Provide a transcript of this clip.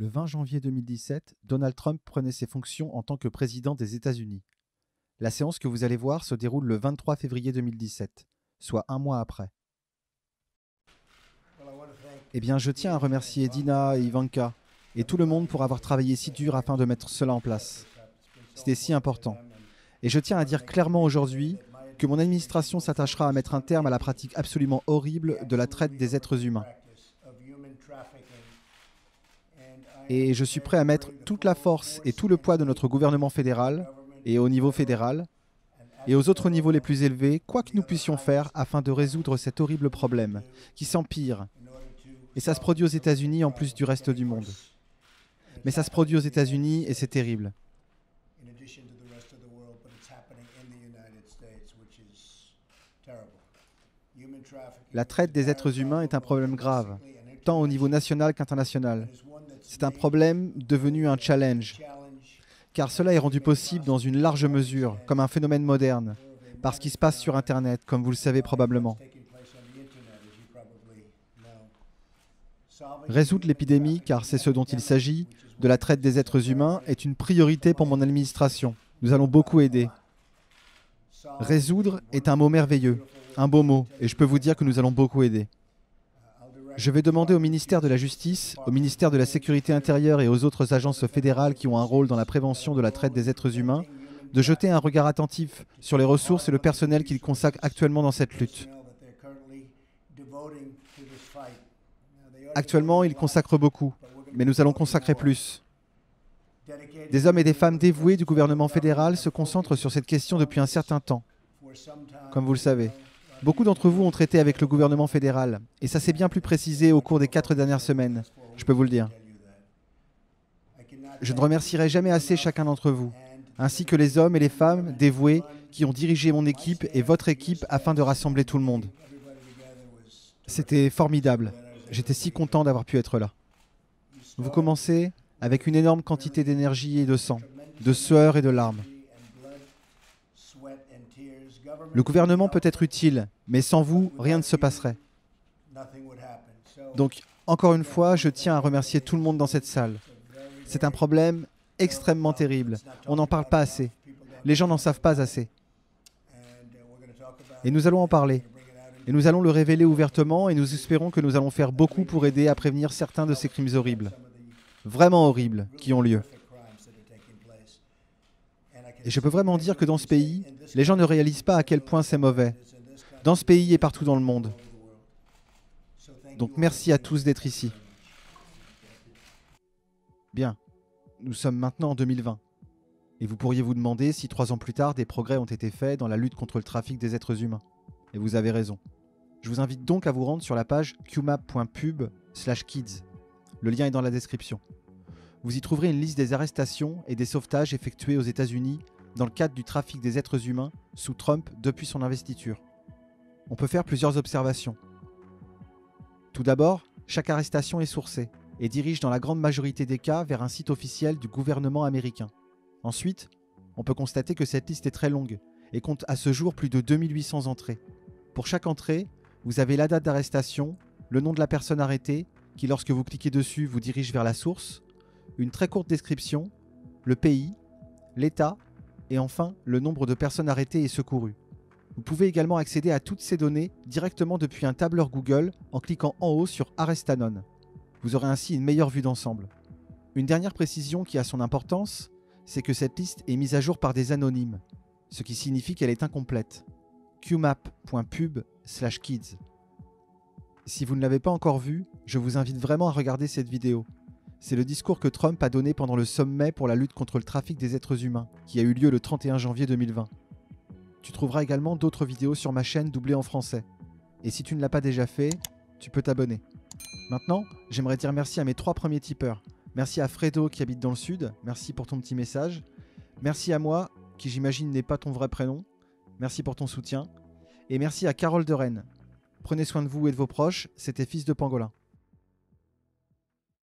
Le 20 janvier 2017, Donald Trump prenait ses fonctions en tant que président des États-Unis. La séance que vous allez voir se déroule le 23 février 2017, soit un mois après. Eh bien, je tiens à remercier Dina et Ivanka et tout le monde pour avoir travaillé si dur afin de mettre cela en place. C'était si important. Et je tiens à dire clairement aujourd'hui que mon administration s'attachera à mettre un terme à la pratique absolument horrible de la traite des êtres humains. Et je suis prêt à mettre toute la force et tout le poids de notre gouvernement fédéral, et au niveau fédéral, et aux autres niveaux les plus élevés, quoi que nous puissions faire afin de résoudre cet horrible problème, qui s'empire. Et ça se produit aux États-Unis en plus du reste du monde. Mais ça se produit aux États-Unis et c'est terrible. La traite des êtres humains est un problème grave, tant au niveau national qu'international. C'est un problème devenu un challenge, car cela est rendu possible dans une large mesure, comme un phénomène moderne, par ce qui se passe sur Internet, comme vous le savez probablement. Résoudre l'épidémie, car c'est ce dont il s'agit, de la traite des êtres humains, est une priorité pour mon administration. Nous allons beaucoup aider. Résoudre est un mot merveilleux, un beau mot, et je peux vous dire que nous allons beaucoup aider. Je vais demander au ministère de la Justice, au ministère de la Sécurité intérieure et aux autres agences fédérales qui ont un rôle dans la prévention de la traite des êtres humains de jeter un regard attentif sur les ressources et le personnel qu'ils consacrent actuellement dans cette lutte. Actuellement, ils consacrent beaucoup, mais nous allons consacrer plus. Des hommes et des femmes dévoués du gouvernement fédéral se concentrent sur cette question depuis un certain temps, comme vous le savez. Beaucoup d'entre vous ont traité avec le gouvernement fédéral, et ça s'est bien plus précisé au cours des 4 dernières semaines, je peux vous le dire. Je ne remercierai jamais assez chacun d'entre vous, ainsi que les hommes et les femmes dévoués qui ont dirigé mon équipe et votre équipe afin de rassembler tout le monde. C'était formidable, j'étais si content d'avoir pu être là. Vous commencez avec une énorme quantité d'énergie et de sang, de sueur et de larmes. Le gouvernement peut être utile, mais sans vous, rien ne se passerait. Donc, encore une fois, je tiens à remercier tout le monde dans cette salle. C'est un problème extrêmement terrible. On n'en parle pas assez. Les gens n'en savent pas assez. Et nous allons en parler. Et nous allons le révéler ouvertement et nous espérons que nous allons faire beaucoup pour aider à prévenir certains de ces crimes horribles. Vraiment horribles, qui ont lieu. Et je peux vraiment dire que dans ce pays, les gens ne réalisent pas à quel point c'est mauvais. Dans ce pays et partout dans le monde. Donc merci à tous d'être ici. Bien, nous sommes maintenant en 2020. Et vous pourriez vous demander si 3 ans plus tard, des progrès ont été faits dans la lutte contre le trafic des êtres humains. Et vous avez raison. Je vous invite donc à vous rendre sur la page qmap.pub/kids. Le lien est dans la description. Vous y trouverez une liste des arrestations et des sauvetages effectués aux États-Unis dans le cadre du trafic des êtres humains sous Trump depuis son investiture. On peut faire plusieurs observations. Tout d'abord, chaque arrestation est sourcée et dirige dans la grande majorité des cas vers un site officiel du gouvernement américain. Ensuite, on peut constater que cette liste est très longue et compte à ce jour plus de 2800 entrées. Pour chaque entrée, vous avez la date d'arrestation, le nom de la personne arrêtée, qui lorsque vous cliquez dessus vous dirige vers la source, une très courte description, le pays, l'État et enfin le nombre de personnes arrêtées et secourues. Vous pouvez également accéder à toutes ces données directement depuis un tableur Google en cliquant en haut sur Arrest Anon. Vous aurez ainsi une meilleure vue d'ensemble. Une dernière précision qui a son importance, c'est que cette liste est mise à jour par des anonymes, ce qui signifie qu'elle est incomplète. qmap.pub/kids. Si vous ne l'avez pas encore vu, je vous invite vraiment à regarder cette vidéo. C'est le discours que Trump a donné pendant le sommet pour la lutte contre le trafic des êtres humains, qui a eu lieu le 31 janvier 2020. Tu trouveras également d'autres vidéos sur ma chaîne doublées en français. Et si tu ne l'as pas déjà fait, tu peux t'abonner. Maintenant, j'aimerais dire merci à mes 3 premiers tipeurs. Merci à Fredo qui habite dans le sud, merci pour ton petit message. Merci à moi, qui j'imagine n'est pas ton vrai prénom. Merci pour ton soutien. Et merci à Carole de Rennes. Prenez soin de vous et de vos proches, c'était Fils de Pangolin.